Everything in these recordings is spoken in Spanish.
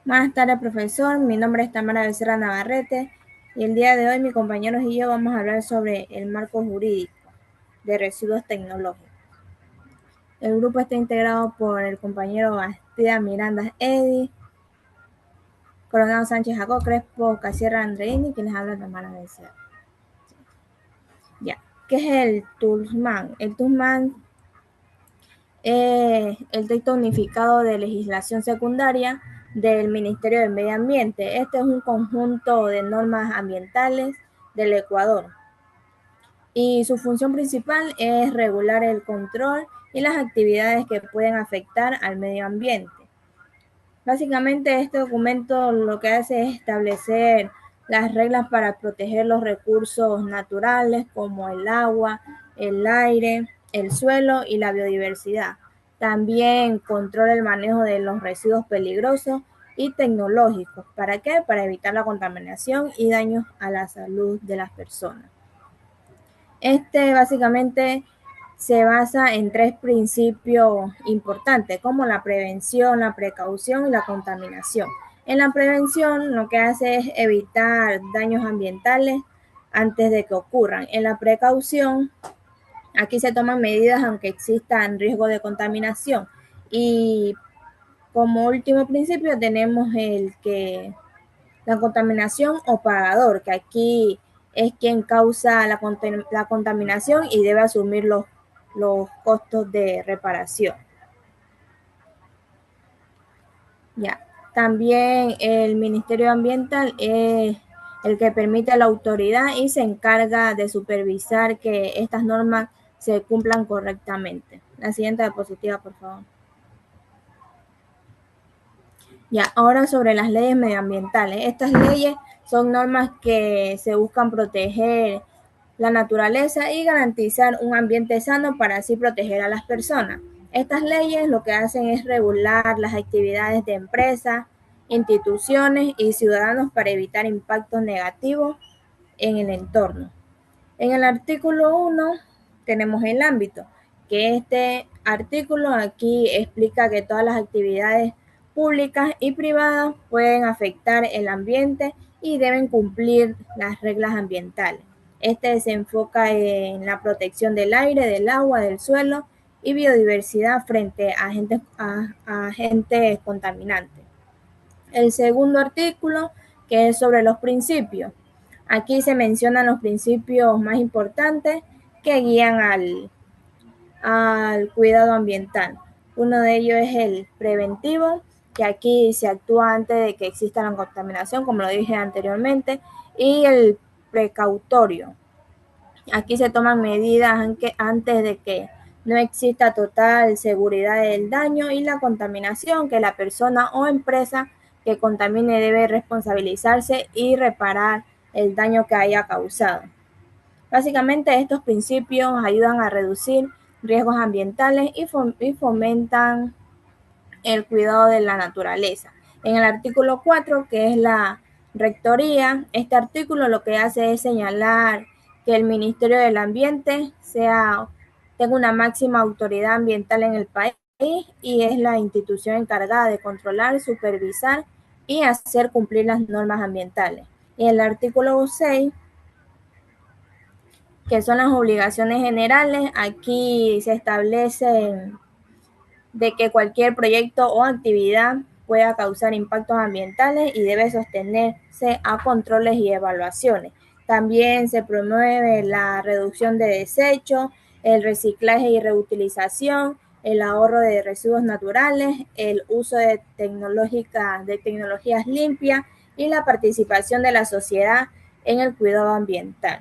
Buenas tardes, profesor. Mi nombre es Tamara Becerra Navarrete y el día de hoy mis compañeros y yo vamos a hablar sobre el marco jurídico de residuos tecnológicos. El grupo está integrado por el compañero Bastida Miranda Eddy, Coronado Sánchez Jacob, Crespo Casierra Andreini, quienes hablan Tamara Becerra. Ya. ¿Qué es el TULSMAN? El TULSMAN es el texto unificado de legislación secundaria del Ministerio del Medio Ambiente. Este es un conjunto de normas ambientales del Ecuador y su función principal es regular el control y las actividades que pueden afectar al medio ambiente. Básicamente este documento lo que hace es establecer las reglas para proteger los recursos naturales como el agua, el aire, el suelo y la biodiversidad. También controla el manejo de los residuos peligrosos y tecnológicos. ¿Para qué? Para evitar la contaminación y daños a la salud de las personas. Este básicamente se basa en tres principios importantes, como la prevención, la precaución y la contaminación. En la prevención lo que hace es evitar daños ambientales antes de que ocurran. En la precaución, aquí se toman medidas aunque existan riesgo de contaminación. Y como último principio tenemos el que la contaminación o pagador, que aquí es quien causa la contaminación y debe asumir los costos de reparación. Ya. También el Ministerio Ambiental es el que permite a la autoridad y se encarga de supervisar que estas normas se cumplan correctamente. La siguiente diapositiva, por favor. Ya, ahora sobre las leyes medioambientales. Estas leyes son normas que se buscan proteger la naturaleza y garantizar un ambiente sano para así proteger a las personas. Estas leyes lo que hacen es regular las actividades de empresas, instituciones y ciudadanos para evitar impactos negativos en el entorno. En el artículo 1 tenemos el ámbito, que este artículo aquí explica que todas las actividades públicas y privadas pueden afectar el ambiente y deben cumplir las reglas ambientales. Este se enfoca en la protección del aire, del agua, del suelo y biodiversidad frente a agentes contaminantes. El segundo artículo, que es sobre los principios. Aquí se mencionan los principios más importantes que guían al cuidado ambiental. Uno de ellos es el preventivo, que aquí se actúa antes de que exista la contaminación, como lo dije anteriormente, y el precautorio. Aquí se toman medidas antes de que no exista total seguridad del daño y la contaminación, que la persona o empresa que contamine debe responsabilizarse y reparar el daño que haya causado. Básicamente estos principios ayudan a reducir riesgos ambientales y fomentan el cuidado de la naturaleza. En el artículo 4, que es la rectoría, este artículo lo que hace es señalar que el Ministerio del Ambiente tenga una máxima autoridad ambiental en el país y es la institución encargada de controlar, supervisar y hacer cumplir las normas ambientales. Y el artículo 6, que son las obligaciones generales, aquí se establecen de que cualquier proyecto o actividad pueda causar impactos ambientales y debe sostenerse a controles y evaluaciones. También se promueve la reducción de desechos, el reciclaje y reutilización, el ahorro de residuos naturales, el uso de tecnologías limpias y la participación de la sociedad en el cuidado ambiental.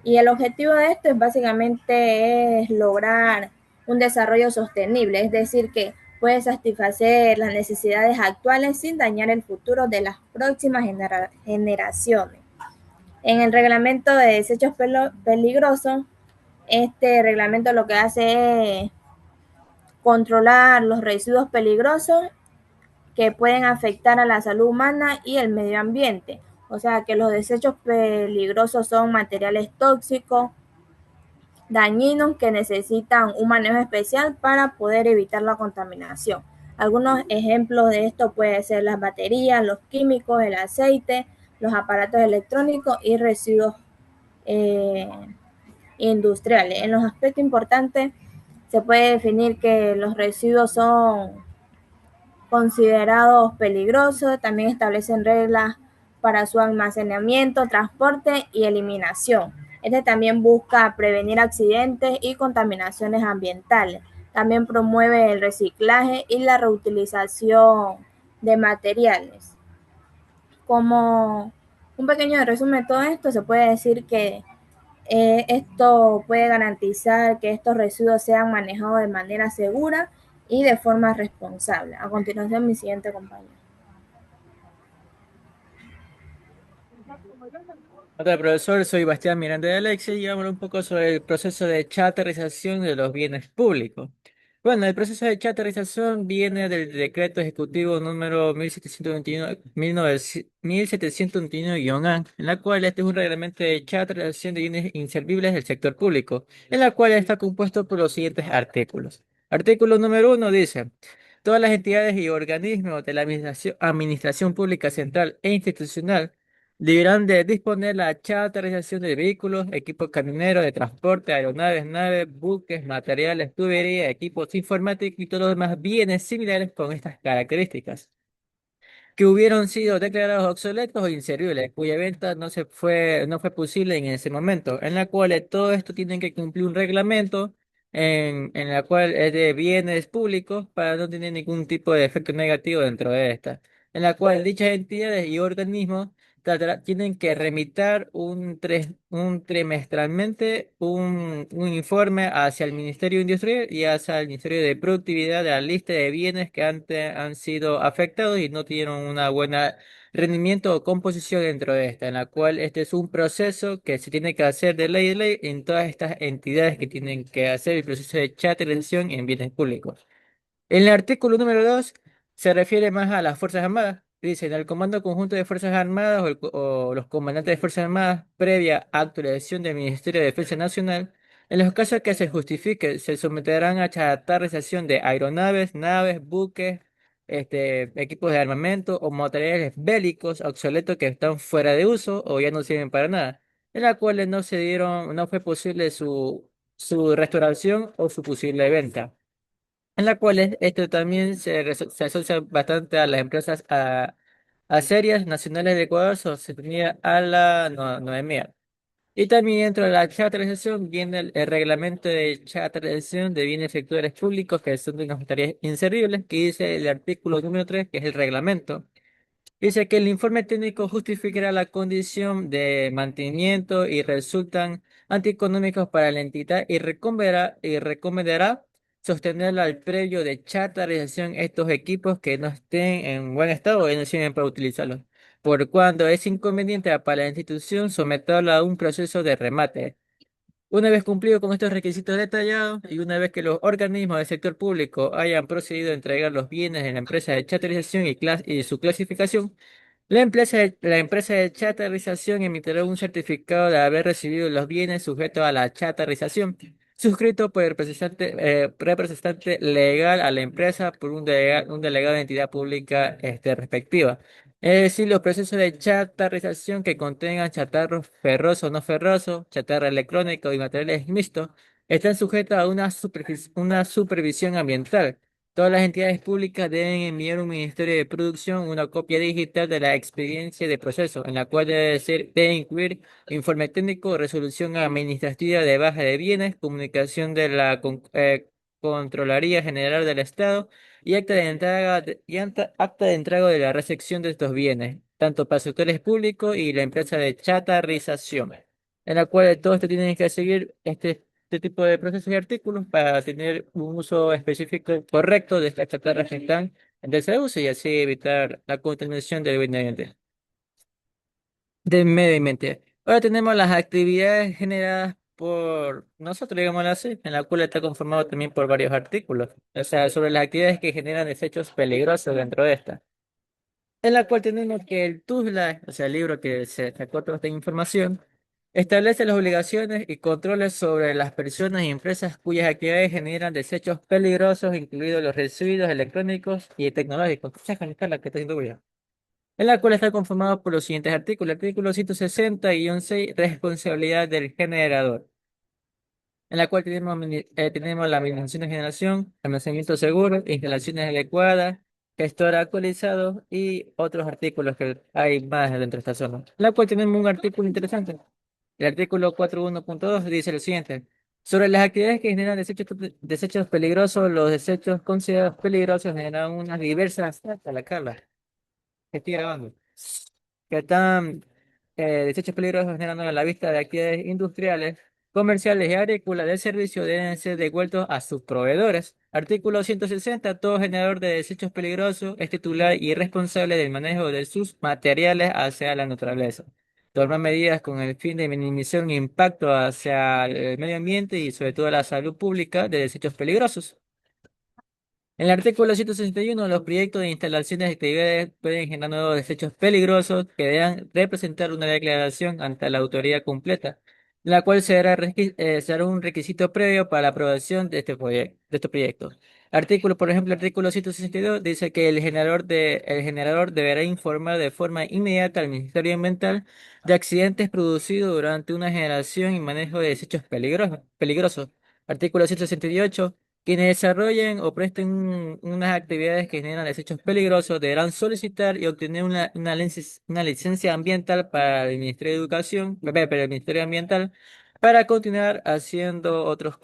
Y el objetivo de esto es básicamente es lograr un desarrollo sostenible, es decir, que puede satisfacer las necesidades actuales sin dañar el futuro de las próximas generaciones. En el reglamento de desechos peligrosos, este reglamento lo que hace es controlar los residuos peligrosos que pueden afectar a la salud humana y el medio ambiente. O sea que los desechos peligrosos son materiales tóxicos, dañinos que necesitan un manejo especial para poder evitar la contaminación. Algunos ejemplos de esto pueden ser las baterías, los químicos, el aceite, los aparatos electrónicos y residuos eh, industriales. En los aspectos importantes se puede definir que los residuos son considerados peligrosos, también establecen reglas para su almacenamiento, transporte y eliminación. Este también busca prevenir accidentes y contaminaciones ambientales. También promueve el reciclaje y la reutilización de materiales. Como un pequeño resumen de todo esto, se puede decir que esto puede garantizar que estos residuos sean manejados de manera segura y de forma responsable. A continuación, mi siguiente compañero. Hola, profesor, soy Bastián Miranda de Alexia y vamos a hablar un poco sobre el proceso de chatarrización de los bienes públicos. Bueno, el proceso de chatarrización viene del decreto ejecutivo número 1721-A, en la cual este es un reglamento de chatarrización de bienes inservibles del sector público, en la cual está compuesto por los siguientes artículos. Artículo número 1 dice: todas las entidades y organismos de la administración pública central e institucional deberán de disponer la charterización de vehículos, equipos camioneros de transporte, aeronaves, naves, buques, materiales, tuberías, equipos informáticos y todos los demás bienes similares con estas características que hubieron sido declarados obsoletos o inservibles, cuya venta no fue posible en ese momento, en la cual todo esto tienen que cumplir un reglamento en la cual es de bienes públicos para no tener ningún tipo de efecto negativo dentro de esta, en la cual dichas entidades y organismos tienen que remitir un trimestralmente un informe hacia el Ministerio Industrial y hacia el Ministerio de Productividad de la lista de bienes que antes han sido afectados y no tuvieron una buena rendimiento o composición dentro de esta, en la cual este es un proceso que se tiene que hacer de ley en todas estas entidades que tienen que hacer el proceso de chaterización en bienes públicos. En el artículo número 2 se refiere más a las Fuerzas Armadas. Dice, en el Comando Conjunto de Fuerzas Armadas o los comandantes de Fuerzas Armadas, previa actualización del Ministerio de Defensa Nacional, en los casos que se justifique, se someterán a chatarrización de aeronaves, naves, buques, equipos de armamento o materiales bélicos obsoletos que están fuera de uso o ya no sirven para nada, en las cuales no fue posible su restauración o su posible venta, en la cual esto también se asocia bastante a las empresas a serias nacionales de Ecuador, sostenida a la Noemía. Y también dentro de la charterización viene el reglamento de charterización de bienes sectores públicos que son de unas tareas inservibles, que dice el artículo número 3 que es el reglamento. Dice que el informe técnico justificará la condición de mantenimiento y resultan antieconómicos para la entidad y recomendará sostenerla al previo de chartarización estos equipos que no estén en buen estado y no sirven para utilizarlos, por cuando es inconveniente para la institución someterla a un proceso de remate. Una vez cumplido con estos requisitos detallados y una vez que los organismos del sector público hayan procedido a entregar los bienes en la empresa de chaterización y su clasificación, la empresa de chatarrización emitirá un certificado de haber recibido los bienes sujetos a la chatarrización, suscrito por el representante legal a la empresa por un delegado de entidad pública respectiva. Es decir, los procesos de chatarrización que contengan chatarros ferrosos o no ferrosos, chatarra electrónica y materiales mixtos, están sujetos a una supervisión ambiental. Todas las entidades públicas deben enviar a un Ministerio de Producción una copia digital de la experiencia de proceso, en la cual debe incluir informe técnico, resolución administrativa de baja de bienes, comunicación de la Contraloría General del Estado y acta de entrega de la recepción de estos bienes, tanto para sectores públicos y la empresa de chatarrización, en la cual todo esto tiene que seguir este tipo de procesos y artículos para tener un uso específico correcto de estas chatarras que están en desuso y así evitar la contaminación del medio ambiente. Ahora tenemos las actividades generadas por nosotros, digámoslo así, en la cual está conformado también por varios artículos, o sea, sobre las actividades que generan desechos peligrosos dentro de esta. En la cual tenemos que el TUSLA, o sea, el libro que se sacó toda esta información, Establece las obligaciones y controles sobre las personas y empresas cuyas actividades generan desechos peligrosos, incluidos los residuos electrónicos y tecnológicos. La que está haciendo bulla. En la cual está conformado por los siguientes artículos. Artículo 160-6, responsabilidad del generador, en la cual tenemos la minimización de generación, almacenamiento seguro, instalaciones adecuadas, gestor actualizado y otros artículos que hay más dentro de esta zona. En la cual tenemos un artículo interesante. El artículo 41.2 dice lo siguiente. Sobre las actividades que generan desechos peligrosos, los desechos considerados peligrosos generan unas diversas... Hasta la Carla, que estoy grabando. Que están desechos peligrosos generando a la vista de actividades industriales, comerciales y agrícolas de servicio deben ser devueltos a sus proveedores. Artículo 160. Todo generador de desechos peligrosos es titular y responsable del manejo de sus materiales hacia la naturaleza. Tomar medidas con el fin de minimizar un impacto hacia el medio ambiente y sobre todo la salud pública de desechos peligrosos. En el artículo 161, los proyectos de instalaciones de actividades pueden generar nuevos desechos peligrosos que deberán representar una declaración ante la autoridad completa, la cual será un requisito previo para la aprobación de de estos proyectos. Por ejemplo, el artículo 162 dice que el generador deberá informar de forma inmediata al Ministerio Ambiental de accidentes producidos durante una generación y manejo de desechos peligrosos. Artículo 168. Quienes desarrollen o presten unas actividades que generan desechos peligrosos deberán solicitar y obtener una licencia ambiental para el Ministerio de Educación, para el Ministerio Ambiental, para continuar haciendo otros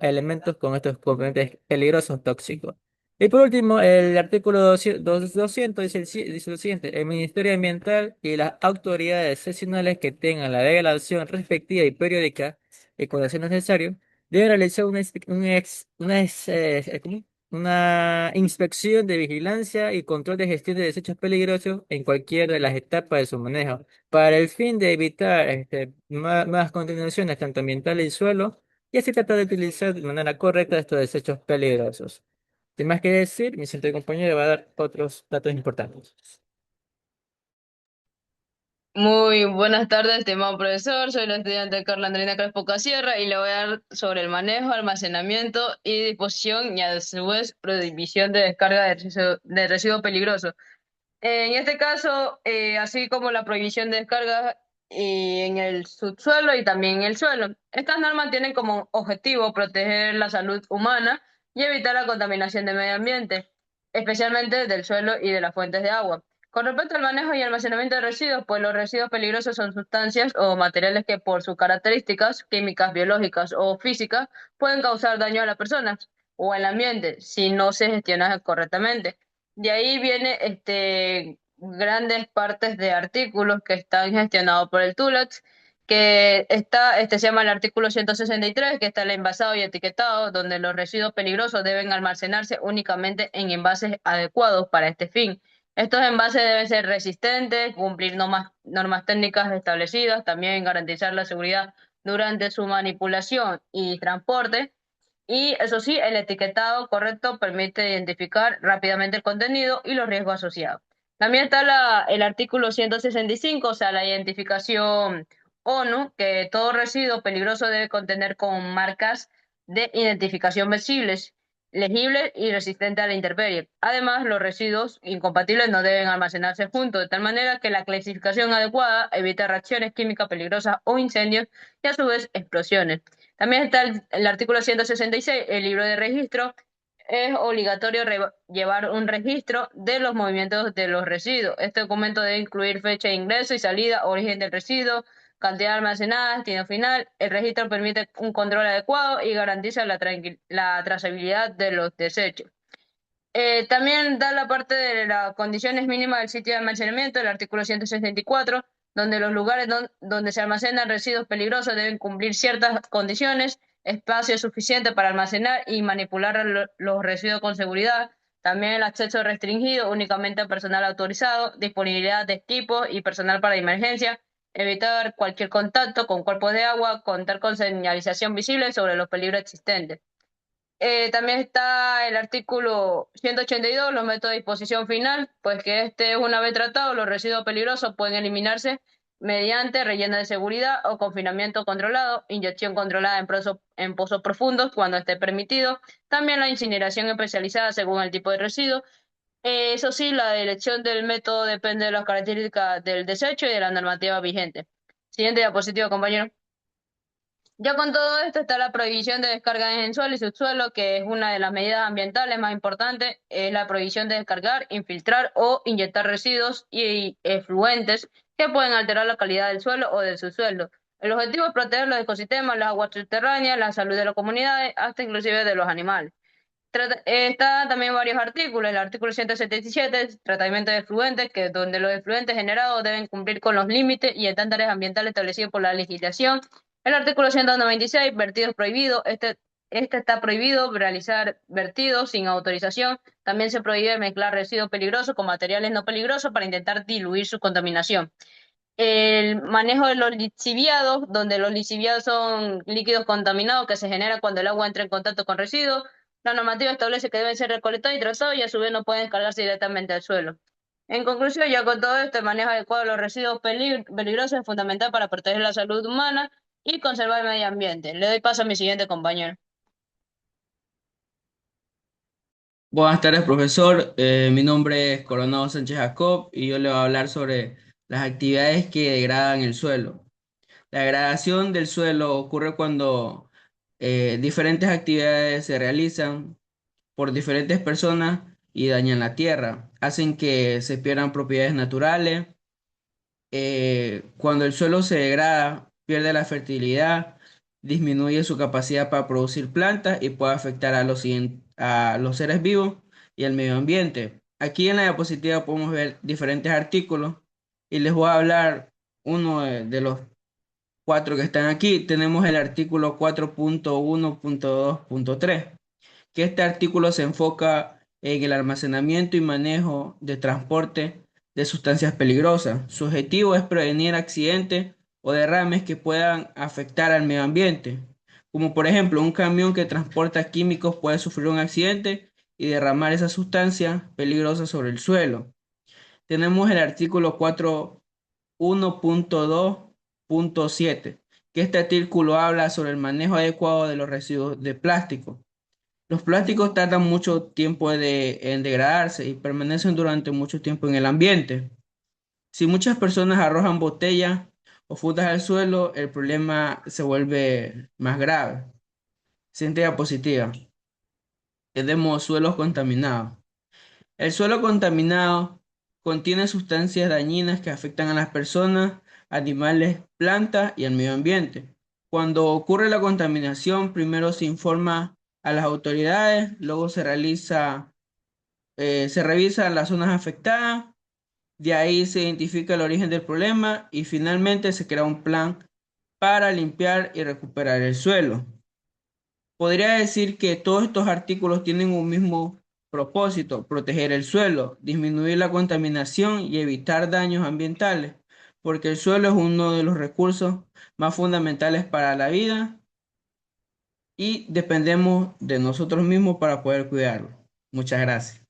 elementos con estos componentes peligrosos tóxicos. Y por último, el artículo 200 dice lo siguiente: el Ministerio Ambiental y las autoridades seccionales que tengan la declaración respectiva y periódica, y cuando sea necesario, debe realizar ¿cómo? Una inspección de vigilancia y control de gestión de desechos peligrosos en cualquiera de las etapas de su manejo, para el fin de evitar más contaminaciones tanto ambientales y suelo, y así tratar de utilizar de manera correcta estos desechos peligrosos. Sin más que decir, mi siguiente compañero va a dar otros datos importantes. Muy buenas tardes, estimado profesor. Soy la estudiante Carla Andreina Crespo Casierra y le voy a dar sobre el manejo, almacenamiento y disposición y a su vez prohibición de descarga de residuos peligrosos. En este caso, así como la prohibición de descarga en el subsuelo y también en el suelo. Estas normas tienen como objetivo proteger la salud humana y evitar la contaminación del medio ambiente, especialmente del suelo y de las fuentes de agua. Con respecto al manejo y almacenamiento de residuos, pues los residuos peligrosos son sustancias o materiales que por sus características químicas, biológicas o físicas pueden causar daño a las personas o al ambiente si no se gestiona correctamente. De ahí viene grandes partes de artículos que están gestionados por el TULAX, que se llama el artículo 163, que está el envasado y etiquetado, donde los residuos peligrosos deben almacenarse únicamente en envases adecuados para este fin. Estos envases deben ser resistentes, cumplir normas técnicas establecidas, también garantizar la seguridad durante su manipulación y transporte. Y eso sí, el etiquetado correcto permite identificar rápidamente el contenido y los riesgos asociados. También está el artículo 165, o sea, la identificación ONU, que todo residuo peligroso debe contener con marcas de identificación visibles, legibles y resistentes a la intemperie. Además, los residuos incompatibles no deben almacenarse juntos, de tal manera que la clasificación adecuada evita reacciones químicas peligrosas o incendios y a su vez explosiones. También está el artículo 166, el libro de registro. Es obligatorio llevar un registro de los movimientos de los residuos. Este documento debe incluir fecha de ingreso y salida, origen del residuo, cantidad almacenada, destino final. El registro permite un control adecuado y garantiza la trazabilidad de los desechos. También da la parte de las condiciones mínimas del sitio de almacenamiento, el artículo 164, donde los lugares donde se almacenan residuos peligrosos deben cumplir ciertas condiciones, espacio suficiente para almacenar y manipular los residuos con seguridad, también el acceso restringido únicamente a personal autorizado, disponibilidad de equipos y personal para emergencia, evitar cualquier contacto con cuerpos de agua, contar con señalización visible sobre los peligros existentes. También está el artículo 182, los métodos de disposición final, pues que una vez tratado, los residuos peligrosos pueden eliminarse mediante relleno de seguridad o confinamiento controlado, inyección controlada en pozos profundos cuando esté permitido, también la incineración especializada según el tipo de residuo. Eso sí, la elección del método depende de las características del desecho y de la normativa vigente. Siguiente diapositiva, compañero. Ya con todo esto está la prohibición de descarga en suelo y subsuelo, que es una de las medidas ambientales más importantes, es la prohibición de descargar, infiltrar o inyectar residuos y efluentes que pueden alterar la calidad del suelo o del subsuelo. El objetivo es proteger los ecosistemas, las aguas subterráneas, la salud de las comunidades, hasta inclusive de los animales. Está también varios artículos. El artículo 177, tratamiento de efluentes, que es donde los efluentes generados deben cumplir con los límites y estándares ambientales establecidos por la legislación. El artículo 196, vertidos prohibidos. Este está prohibido realizar vertidos sin autorización. También se prohíbe mezclar residuos peligrosos con materiales no peligrosos para intentar diluir su contaminación. El manejo de los lixiviados, donde los lixiviados son líquidos contaminados que se generan cuando el agua entra en contacto con residuos. La normativa establece que deben ser recolectados y tratados y a su vez no pueden cargarse directamente al suelo. En conclusión, ya con todo esto, el manejo adecuado de los residuos peligrosos es fundamental para proteger la salud humana y conservar el medio ambiente. Le doy paso a mi siguiente compañero. Buenas tardes, profesor. Mi nombre es Coronado Sánchez Jacob y yo le voy a hablar sobre las actividades que degradan el suelo. La degradación del suelo ocurre cuando diferentes actividades se realizan por diferentes personas y dañan la tierra, hacen que se pierdan propiedades naturales. Cuando el suelo se degrada, pierde la fertilidad, disminuye su capacidad para producir plantas y puede afectar a los seres vivos y al medio ambiente. Aquí en la diapositiva podemos ver diferentes artículos y les voy a hablar uno de los cuatro que están aquí. Tenemos el artículo 4.1.2.3, que este artículo se enfoca en el almacenamiento y manejo de transporte de sustancias peligrosas. Su objetivo es prevenir accidentes o derrames que puedan afectar al medio ambiente, como por ejemplo un camión que transporta químicos puede sufrir un accidente y derramar esas sustancias peligrosas sobre el suelo. Tenemos el artículo 4.1.2.7, que este artículo habla sobre el manejo adecuado de los residuos de plástico. Los plásticos tardan mucho tiempo en degradarse y permanecen durante mucho tiempo en el ambiente. Si muchas personas arrojan botellas o fundas al suelo, el problema se vuelve más grave. Siguiente diapositiva. Tenemos suelos contaminados. El suelo contaminado contiene sustancias dañinas que afectan a las personas, animales, plantas y al medio ambiente. Cuando ocurre la contaminación, primero se informa a las autoridades, luego se revisan las zonas afectadas, de ahí se identifica el origen del problema y finalmente se crea un plan para limpiar y recuperar el suelo. Podría decir que todos estos artículos tienen un mismo propósito: proteger el suelo, disminuir la contaminación y evitar daños ambientales, porque el suelo es uno de los recursos más fundamentales para la vida y dependemos de nosotros mismos para poder cuidarlo. Muchas gracias.